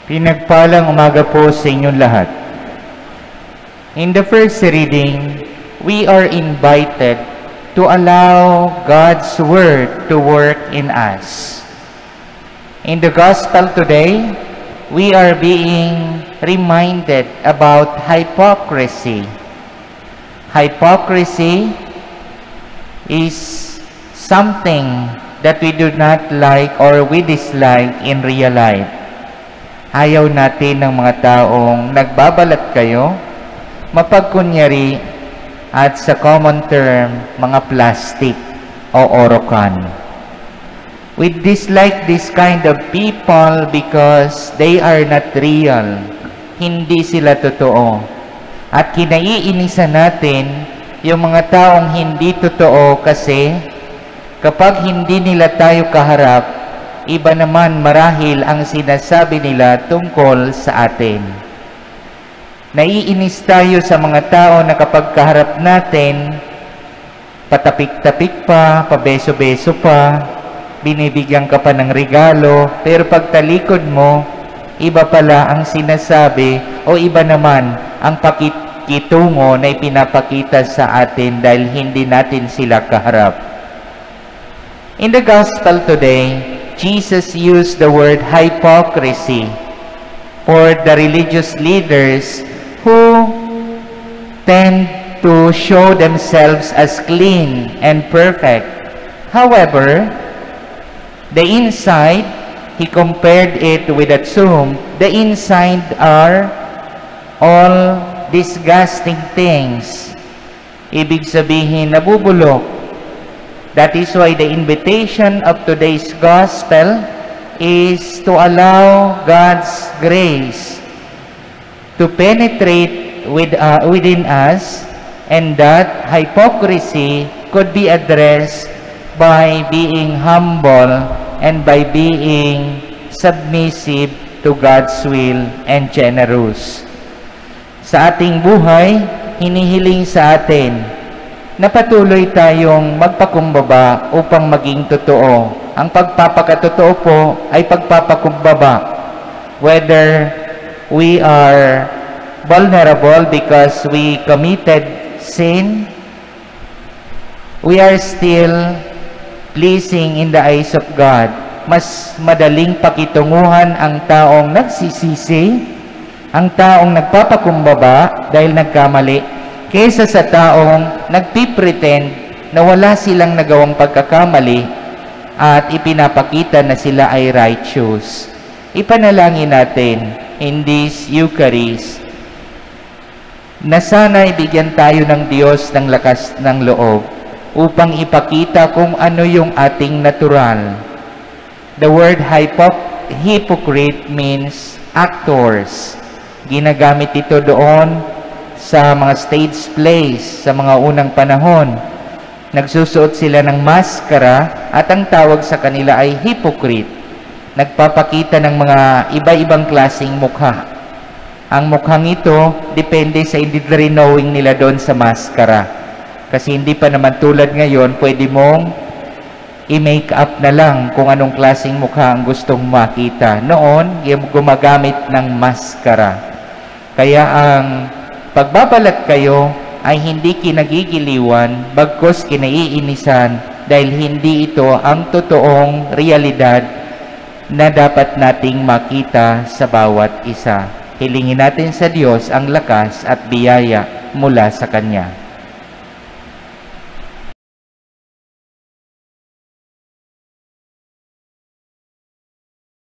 Pinagpalang umaga po sa inyong lahat. In the first reading, we are invited to allow God's Word to work in us. In the Gospel today, we are being reminded about hypocrisy. Hypocrisy is something that we do not like or we dislike in real life. Ayaw natin ng mga taong nagbabalat kayo, mapagkunyari, at sa common term, mga plastic o orokan. We dislike this kind of people because they are not real. Hindi sila totoo. At kinaiinisan natin yung mga taong hindi totoo kasi kapag hindi nila tayo kaharap, iba naman marahil ang sinasabi nila tungkol sa atin. Naiinis tayo sa mga tao na kapag kaharap natin, patapik-tapik pa, pabeso-beso pa, binibigyan ka pa ng regalo, pero pag talikod mo, iba pala ang sinasabi o iba naman ang pakikitungo na ipinapakita sa atin dahil hindi natin sila kaharap. In the Gospel today, Jesus used the word hypocrisy for the religious leaders who tend to show themselves as clean and perfect. However, the inside, he compared it with a tomb. The inside are all disgusting things. Ibig sabihin, nabubulok. That is why the invitation of today's gospel is to allow God's grace to penetrate within us, and that hypocrisy could be addressed by being humble and by being submissive to God's will and generous. Sa ating buhay, hinihiling sa atin na patuloy tayong magpakumbaba upang maging totoo. Ang pagpapakatotoo po ay pagpapakumbaba. Whether we are vulnerable because we committed sin, we are still pleasing in the eyes of God. Mas madaling pakitunguhan ang taong nagsisisi, ang taong nagpapakumbaba dahil nagkamali, kaysa sa taong nagpipretend na wala silang nagawang pagkakamali at ipinapakita na sila ay righteous. Ipanalangin natin in this Eucharist na sana ibigyan tayo ng Diyos ng lakas ng loob upang ipakita kung ano yung ating natural. The word hypocrite means actors. Ginagamit ito doon sa mga stage plays, sa mga unang panahon. Nagsusuot sila ng maskara at ang tawag sa kanila ay hypocrite. Nagpapakita ng mga iba-ibang klaseng mukha. Ang mukhang ito, depende sa knowing nila doon sa maskara. Kasi hindi pa naman tulad ngayon, pwede mong i-make up na lang kung anong klaseng mukha ang gustong makita. Noon, gumagamit ng maskara. Kaya ang pagbabalat kayo ay hindi kinagigiliwan, bagkus kinaiinisan dahil hindi ito ang totoong realidad na dapat nating makita sa bawat isa. Hilingin natin sa Diyos ang lakas at biyaya mula sa Kanya.